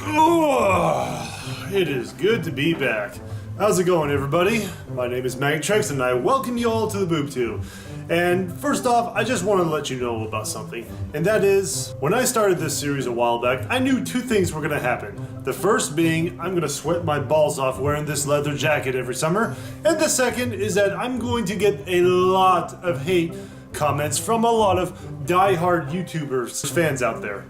Oh, it is good to be back. How's it going, everybody? My name is Magtrex, and I welcome you all to the TheBoobTube. And first off, I just want to let you know about something, and that is, when I started this series a while back, I knew two things were going to happen. The first being, I'm going to sweat my balls off wearing this leather jacket every summer, and the second is that I'm going to get a lot of hate comments from a lot of die-hard YouTubers fans out there.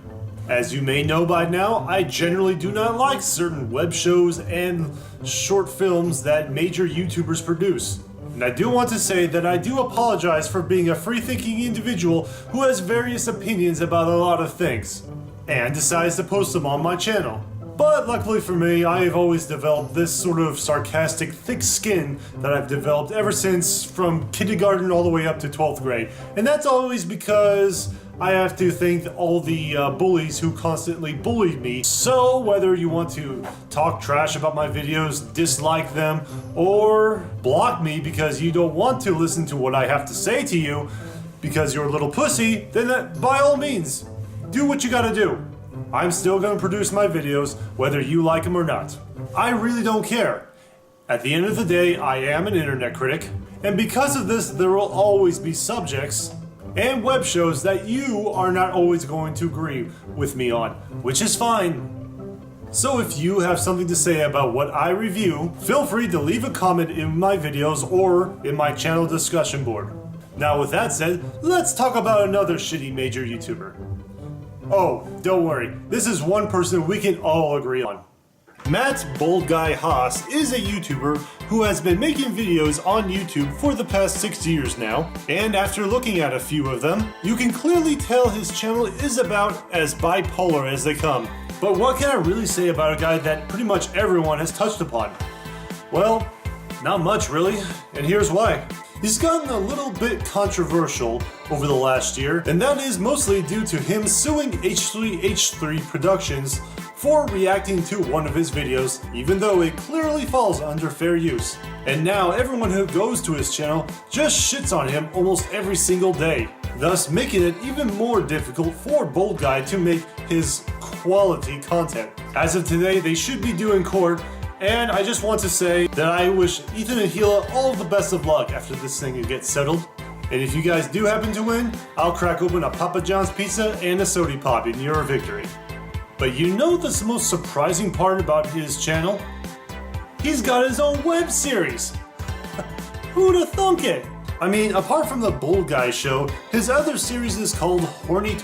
As you may know by now, I generally do not like certain web shows and short films that major YouTubers produce. And I do want to say that I do apologize for being a free-thinking individual who has various opinions about a lot of things, and decides to post them on my channel. But luckily for me, I have always developed this sort of sarcastic, thick skin that I've developed ever since from kindergarten all the way up to 12th grade. And that's always because I have to thank all the bullies who constantly bullied me. So whether you want to talk trash about my videos, dislike them, or block me because you don't want to listen to what I have to say to you because you're a little pussy, then by all means, do what you gotta do. I'm still gonna produce my videos whether you like them or not. I really don't care. At the end of the day, I am an internet critic, and because of this, there will always be subjects and web shows that you are not always going to agree with me on, which is fine. So if you have something to say about what I review, feel free to leave a comment in my videos or in my channel discussion board. Now with that said, let's talk about another shitty major YouTuber. Oh, don't worry, this is one person we can all agree on. Matt Bold Guy Haas is a YouTuber who has been making videos on YouTube for the past 6 years now, and after looking at a few of them, you can clearly tell his channel is about as bipolar as they come. But what can I really say about a guy that pretty much everyone has touched upon? Well, not much really, and here's why. He's gotten a little bit controversial over the last year, and that is mostly due to him suing H3H3 Productions for reacting to one of his videos, even though it clearly falls under fair use. And now everyone who goes to his channel just shits on him almost every single day, thus making it even more difficult for Bold Guy to make his quality content. As of today, they should be due in court, and I just want to say that I wish Ethan and Gila all the best of luck after this thing gets settled. And if you guys do happen to win, I'll crack open a Papa John's pizza and a soda pop in your victory. But you know the most surprising part about his channel? He's got his own web series! Who'd have thunk it? I mean, apart from the Bold Guy show, his other series is called Horny.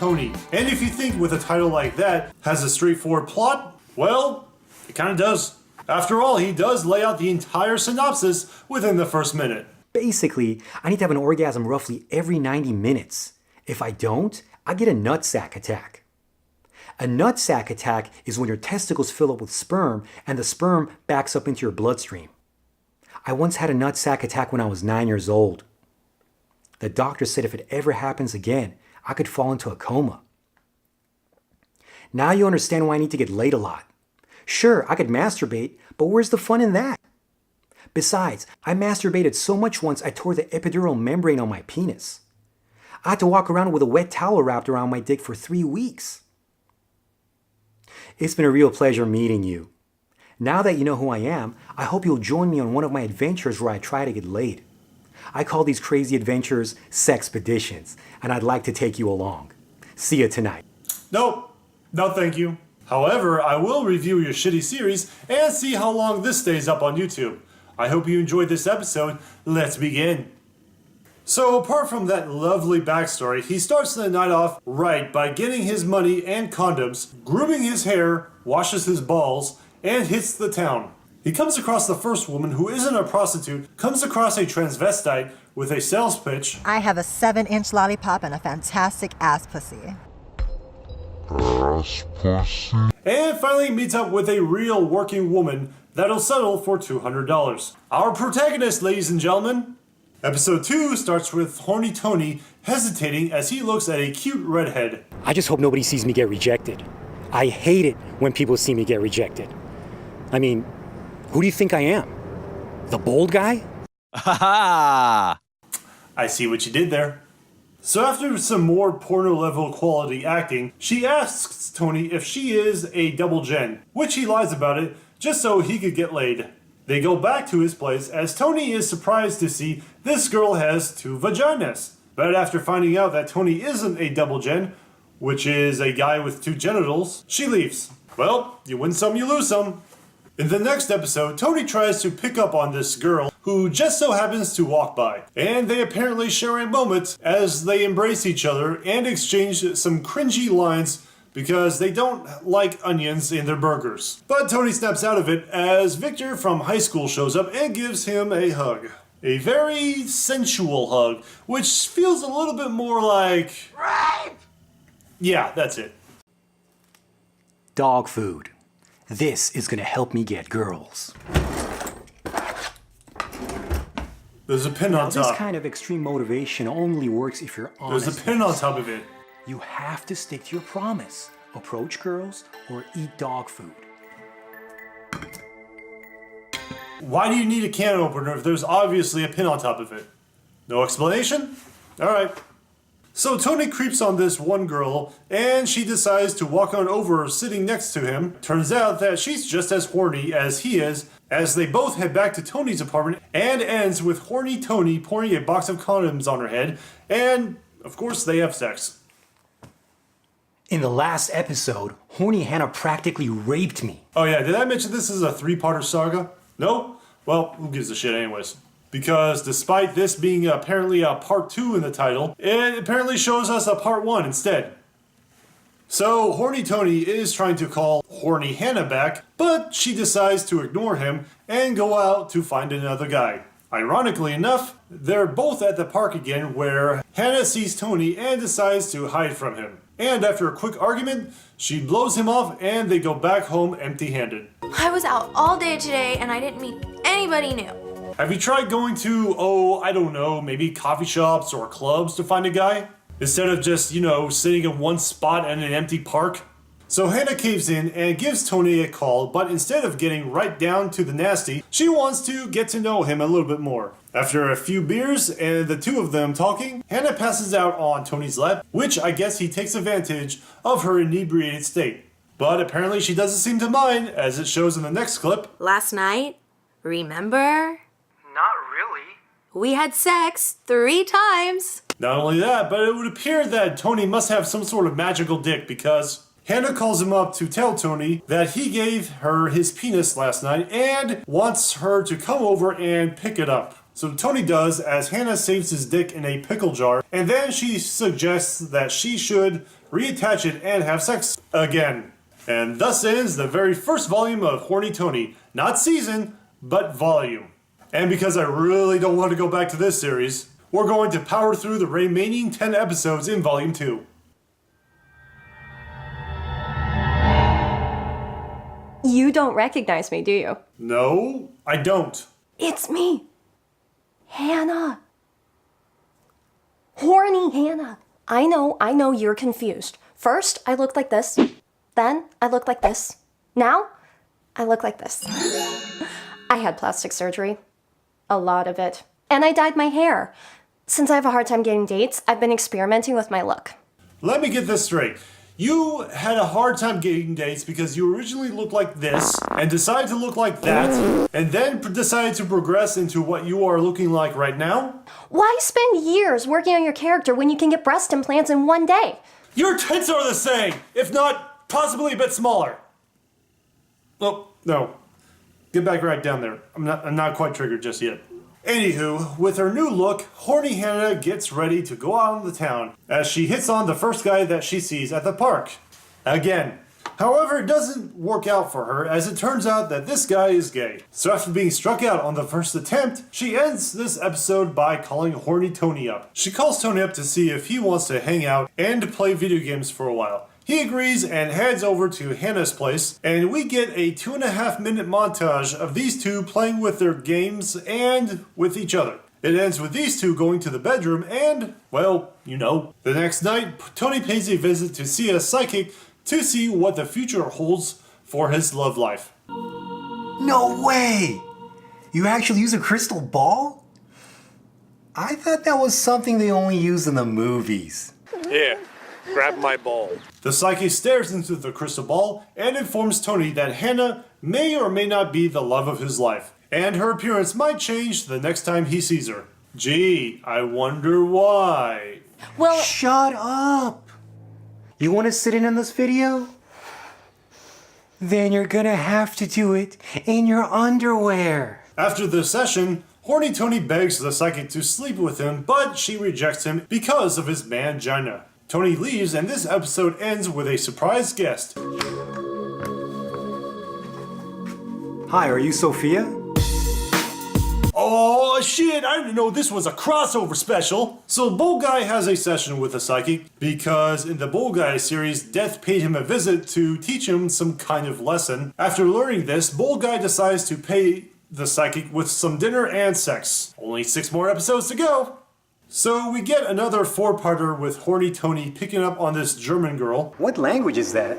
And if you think with a title like that has a straightforward plot, well, it kinda does. After all, he does lay out the entire synopsis within the first minute. Basically, I need to have an orgasm roughly every 90 minutes. If I don't, I get a nutsack attack. A nutsack attack is when your testicles fill up with sperm and the sperm backs up into your bloodstream. I once had a nutsack attack when I was 9 years old. The doctor said if it ever happens again, I could fall into a coma. Now you understand why I need to get laid a lot. Sure, I could masturbate, but where's the fun in that? Besides, I masturbated so much once I tore the epidural membrane on my penis. I had to walk around with a wet towel wrapped around my dick for 3 weeks. It's been a real pleasure meeting you. Now that you know who I am, I hope you'll join me on one of my adventures where I try to get laid. I call these crazy adventures sexpeditions, and I'd like to take you along. See you tonight. Nope. No thank you. However, I will review your shitty series and see how long this stays up on YouTube. I hope you enjoyed this episode. Let's begin. So apart from that lovely backstory, he starts the night off right by getting his money and condoms, grooming his hair, washes his balls, and hits the town. He comes across the first woman who isn't a prostitute, comes across a transvestite with a sales pitch. I have a 7-inch lollipop and a fantastic ass pussy. And finally meets up with a real working woman that'll settle for $200. Our protagonist, ladies and gentlemen. Episode 2 starts with Horny Tony hesitating as he looks at a cute redhead. I just hope nobody sees me get rejected. I hate it when people see me get rejected. I mean, who do you think I am? The Bold Guy? Ha ha! I see what you did there. So after some more porno-level quality acting, she asks Tony if she is a double gen, which he lies about it just so he could get laid. They go back to his place as Tony is surprised to see this girl has 2 vaginas. But after finding out that Tony isn't a double gen, which is a guy with 2 genitals, she leaves. Well, you win some, you lose some. In the next episode, Tony tries to pick up on this girl who just so happens to walk by, and they apparently share a moment as they embrace each other and exchange some cringy lines because they don't like onions in their burgers. But Tony snaps out of it as Victor from high school shows up and gives him a hug. A very sensual hug, which feels a little bit more like... rape! Yeah, that's it. Dog food. This is gonna help me get girls. There's a pin on This top. kind of extreme motivation only works if you're honest. There's a pin on top of it. You have to stick to your promise. Approach girls or eat dog food. Why do you need a can opener if there's obviously a pin on top of it? No explanation? Alright. So Tony creeps on this one girl, and she decides to walk on over sitting next to him. Turns out that she's just as horny as he is, as they both head back to Tony's apartment, and ends with horny Tony pouring a box of condoms on her head, and of course they have sex. In the last episode, Horny Hannah practically raped me. Oh yeah, did I mention this is a 3-parter saga? No? Well, who gives a shit anyways? Because despite this being apparently a part 2 in the title, it apparently shows us a part 1 instead. So, Horny Tony is trying to call Horny Hannah back, but she decides to ignore him and go out to find another guy. Ironically enough, they're both at the park again where Hannah sees Tony and decides to hide from him. And after a quick argument, she blows him off and they go back home empty-handed. I was out all day today and I didn't meet anybody new. Have you tried going to, I don't know, maybe coffee shops or clubs to find a guy? Instead of just, sitting in one spot at an empty park? So Hannah caves in and gives Tony a call, but instead of getting right down to the nasty, she wants to get to know him a little bit more. After a few beers and the two of them talking, Hannah passes out on Tony's lap, which I guess he takes advantage of her inebriated state. But apparently she doesn't seem to mind, as it shows in the next clip. Last night, remember? Not really. We had sex 3 times. Not only that, but it would appear that Tony must have some sort of magical dick because Hannah calls him up to tell Tony that he gave her his penis last night and wants her to come over and pick it up. So Tony does, as Hannah saves his dick in a pickle jar, and then she suggests that she should reattach it and have sex again. And thus ends the very first volume of Horny Tony. Not season, but volume. And because I really don't want to go back to this series, we're going to power through the remaining 10 episodes in Volume 2. You don't recognize me, do you? No, I don't. It's me, Hannah. Horny Hannah. I know you're confused. First, I looked like this. Then, I looked like this. Now, I look like this. I had plastic surgery. A lot of it. And I dyed my hair. Since I have a hard time getting dates, I've been experimenting with my look. Let me get this straight. You had a hard time getting dates because you originally looked like this, and decided to look like that, and then decided to progress into what you are looking like right now? Why spend years working on your character when you can get breast implants in one day? Your tits are the same, if not possibly a bit smaller. Oh, no. Get back right down there. I'm not quite triggered just yet. Anywho, with her new look, Horny Hannah gets ready to go out in the town as she hits on the first guy that she sees at the park. Again. However, it doesn't work out for her as it turns out that this guy is gay. So after being struck out on the first attempt, she ends this episode by calling Horny Tony up. She calls Tony up to see if he wants to hang out and play video games for a while. He agrees and heads over to Hannah's place, and we get a 2.5-minute montage of these two playing with their games and with each other. It ends with these two going to the bedroom and, well, the next night, Tony pays a visit to see a psychic to see what the future holds for his love life. No way! You actually use a crystal ball? I thought that was something they only use in the movies. Here, grab my ball. The psychic stares into the crystal ball and informs Tony that Hannah may or may not be the love of his life, and her appearance might change the next time he sees her. Gee, I wonder why. Well, Shut up! You want to sit in on this video? Then you're gonna have to do it in your underwear. After the session, Horny Tony begs the psychic to sleep with him, but she rejects him because of his mangina. Tony leaves, and this episode ends with a surprise guest. Hi, are you Sophia? Oh shit, I didn't know this was a crossover special. So Bull Guy has a session with the psychic because in the Bull Guy series, Death paid him a visit to teach him some kind of lesson. After learning this, Bull Guy decides to pay the psychic with some dinner and sex. Only 6 more episodes to go. So we get another 4-parter with Horny Tony picking up on this German girl. What language is that?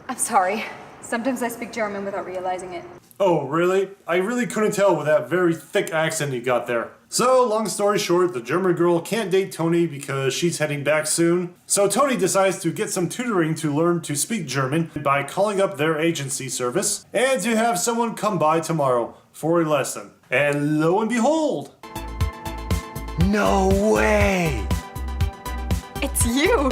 I'm sorry. Sometimes I speak German without realizing it. Oh, really? I really couldn't tell with that very thick accent you got there. So, long story short, the German girl can't date Tony because she's heading back soon. So Tony decides to get some tutoring to learn to speak German by calling up their agency service and to have someone come by tomorrow for a lesson. And lo and behold, No way! It's you!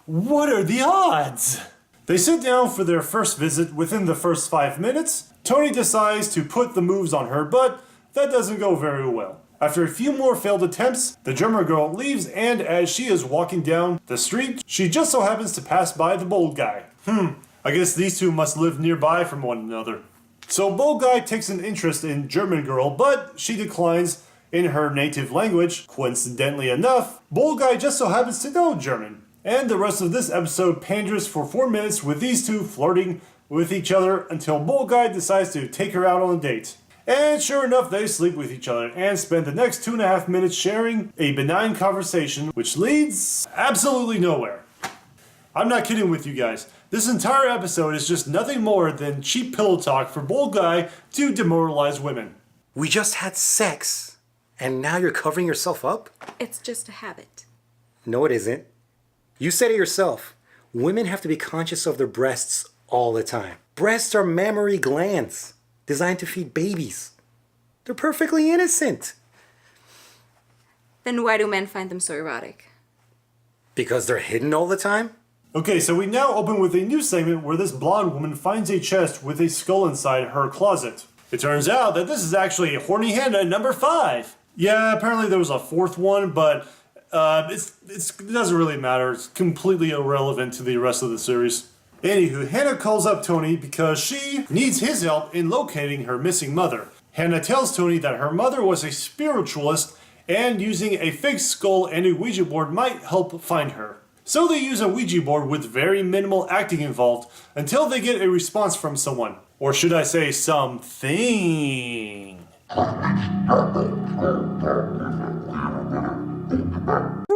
what are the odds? They sit down for their first visit. Within the first 5 minutes, Tony decides to put the moves on her, but that doesn't go very well. After a few more failed attempts, the German girl leaves, and as she is walking down the street, she just so happens to pass by the Bold Guy. I guess these two must live nearby from one another. So Bold Guy takes an interest in German girl, but she declines in her native language. Coincidentally enough, Bold Guy just so happens to know German. And the rest of this episode panders for 4 minutes with these two flirting with each other until Bull Guy decides to take her out on a date. And sure enough, they sleep with each other and spend the next 2.5 minutes sharing a benign conversation which leads absolutely nowhere. I'm not kidding with you guys. This entire episode is just nothing more than cheap pillow talk for Bull Guy to demoralize women. We just had sex, and now you're covering yourself up? It's just a habit. No, it isn't. You said it yourself. Women have to be conscious of their breasts all the time. Breasts are mammary glands designed to feed babies. They're perfectly innocent. Then why do men find them so erotic? Because they're hidden all the time? Okay, so we now open with a new segment where this blonde woman finds a chest with a skull inside her closet. It turns out that this is actually Horny Hannah number 5. Yeah, apparently there was a 4th one, but it doesn't really matter. It's completely irrelevant to the rest of the series. Anywho, Hannah calls up Tony because she needs his help in locating her missing mother. Hannah tells Tony that her mother was a spiritualist and using a fake skull and a Ouija board might help find her. So they use a Ouija board with very minimal acting involved until they get a response from someone. Or should I say something?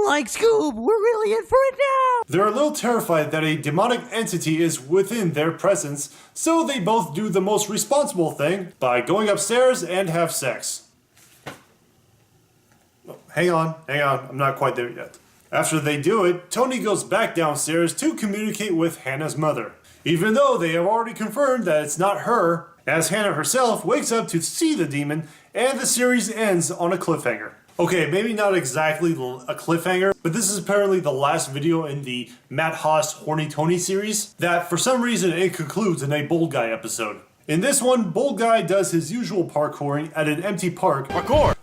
Like Scoob, we're really in for it now! They're a little terrified that a demonic entity is within their presence, so they both do the most responsible thing by going upstairs and have sex. Oh, hang on, I'm not quite there yet. After they do it, Tony goes back downstairs to communicate with Hannah's mother, even though they have already confirmed that it's not her, as Hannah herself wakes up to see the demon, and the series ends on a cliffhanger. Okay, maybe not exactly a cliffhanger, but this is apparently the last video in the Matt Haas Horny Tony series that for some reason it concludes in a Bold Guy episode. In this one, Bold Guy does his usual parkouring at an empty park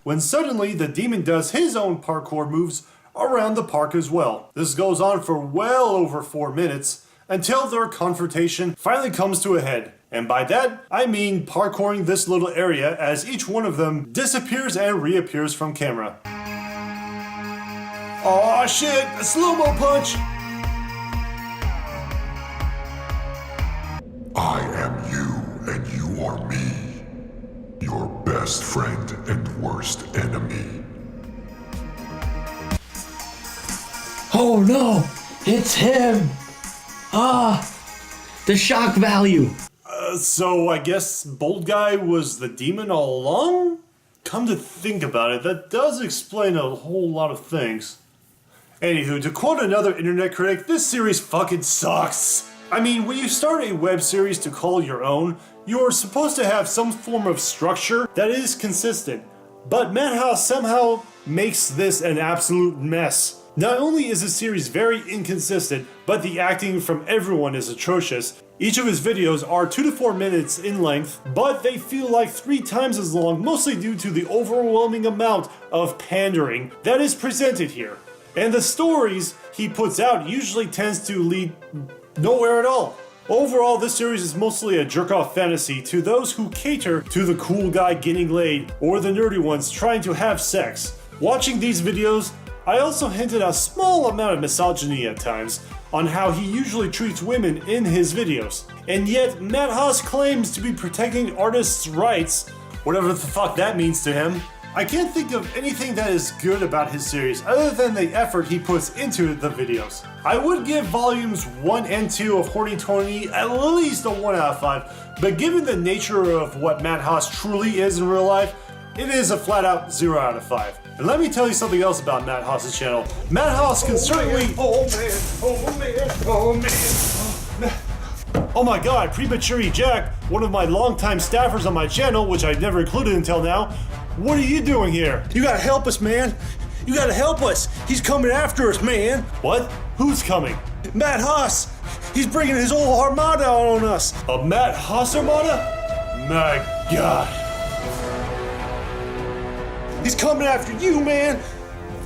when suddenly the demon does his own parkour moves around the park as well. This goes on for well over 4 minutes until their confrontation finally comes to a head. And by that, I mean parkouring this little area as each one of them disappears and reappears from camera. Aw shit, a slow-mo punch! I am you, and you are me. Your best friend and worst enemy. Oh no, it's him! The shock value. So I guess Bold Guy was the demon all along? Come to think about it, that does explain a whole lot of things. Anywho, to quote another internet critic, this series fucking sucks. I mean, when you start a web series to call your own, you're supposed to have some form of structure that is consistent. But Madhouse somehow makes this an absolute mess. Not only is the series very inconsistent, but the acting from everyone is atrocious. Each of his videos are 2 to 4 minutes in length, but they feel like 3 times as long, mostly due to the overwhelming amount of pandering that is presented here. And the stories he puts out usually tends to lead nowhere at all. Overall, this series is mostly a jerk-off fantasy to those who cater to the cool guy getting laid or the nerdy ones trying to have sex. Watching these videos, I also hinted a small amount of misogyny at times on how he usually treats women in his videos. And yet, Madhouse claims to be protecting artists' rights, whatever the fuck that means to him. I can't think of anything that is good about his series other than the effort he puts into the videos. I would give volumes 1 and 2 of Horny at least a 1 out of 5, but given the nature of what Madhouse truly is in real life, it is a flat out 0 out of 5. And let me tell you something else about Madhouse's channel. Madhouse can certainly... Oh my god, Premature Eject, one of my longtime staffers on my channel, which I've never included until now. What are you doing here? You gotta help us, man. You gotta help us. He's coming after us, man. What? Who's coming? Matt Haas. He's bringing his whole armada on us. A Matt Haas armada? My god. He's coming after you, man.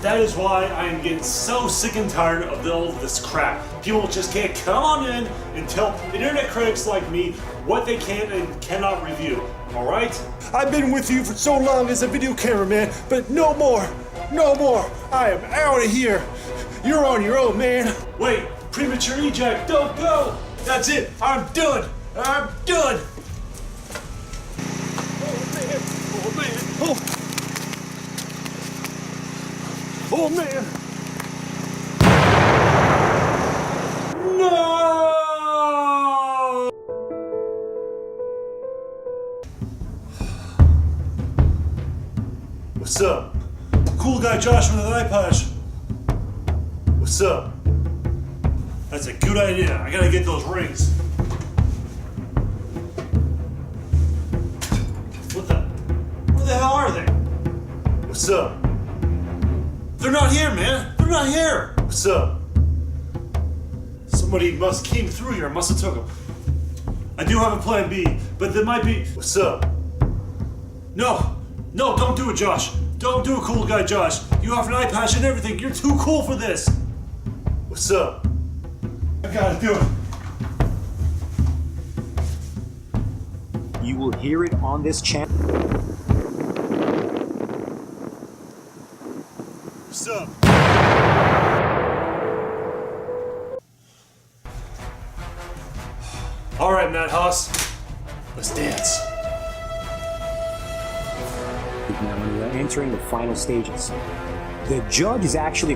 That is why I am getting so sick and tired of all of this crap. People just can't come on in and tell internet critics like me what they can and cannot review. Alright? I've been with you for so long as a video cameraman, but no more. No more. I am out of here. You're on your own, man. Wait, Premature Eject, don't go. That's it. I'm done. I'm done. Oh, man. Oh, man. Oh. Oh man! No! What's up? Cool guy Josh with an eye patch. What's up? That's a good idea. I gotta get those rings. Where the hell are they? What's up? They're not here, man. They're not here. What's up? Somebody came through here. Must have took them. I do have a plan B, but there might be. What's up? No, don't do it, Josh. Don't do it, cool guy, Josh. You have an eye patch and everything. You're too cool for this. What's up? I gotta do it. You will hear it on this channel. What's up? All right, Matt Haas. Let's dance. Now, when we're entering the final stages, the judge is actually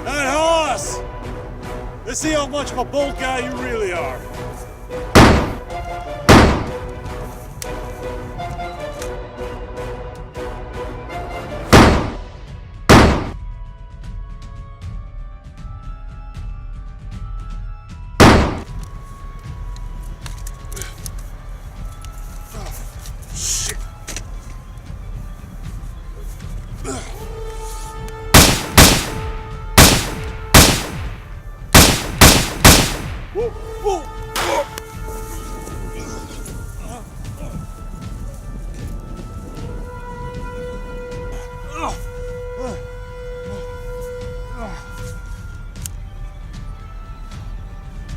Matt Haas! Let's see how much of a bold guy you really are.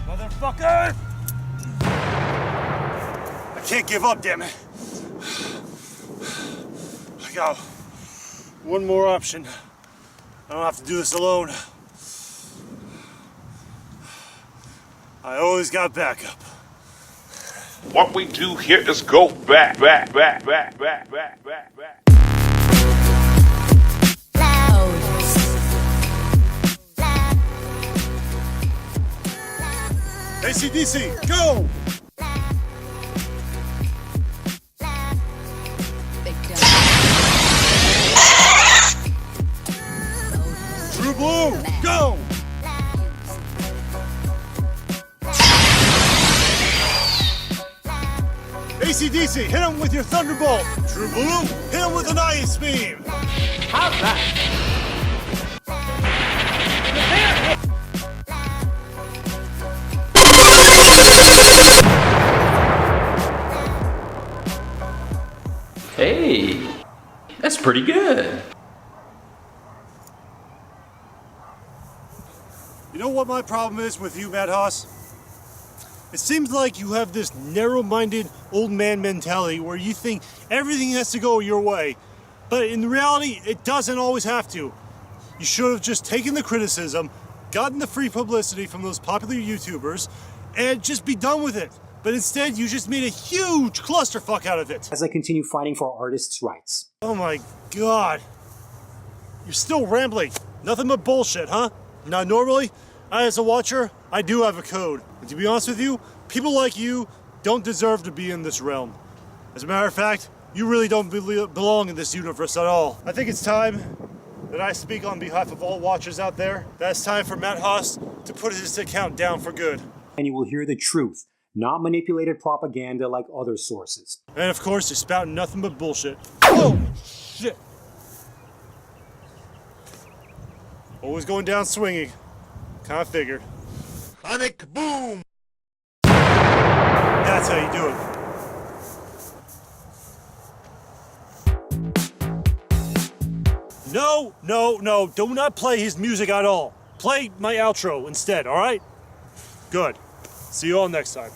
Motherfucker! I can't give up, damn it. I got one more option. I don't have to do this alone. I always got backup. What we do here is go back. AC/DC, go! True Blue, go! AC/DC, hit him with your Thunderbolt! True Blue, hit him with an Ice Beam! How's that? Hey, that's pretty good. You know what my problem is with you, Matt Haas? It seems like you have this narrow-minded old man mentality where you think everything has to go your way, but in reality, it doesn't always have to. You should have just taken the criticism, gotten the free publicity from those popular YouTubers, and just be done with it. But instead, you just made a huge clusterfuck out of it. As I continue fighting for artists' rights. Oh my god. You're still rambling. Nothing but bullshit, huh? Now, normally, as a watcher, I do have a code. And to be honest with you, people like you don't deserve to be in this realm. As a matter of fact, you really don't belong in this universe at all. I think it's time that I speak on behalf of all watchers out there. That it's time for Matt Haas to put his account down for good. And you will hear the truth, not manipulated propaganda like other sources. And of course, you're spouting nothing but bullshit. Oh, shit. Always going down swinging. Kinda figured. Sonic boom! That's how you do it. No, no, no, do not play his music at all. Play my outro instead, alright? Good. See you all next time.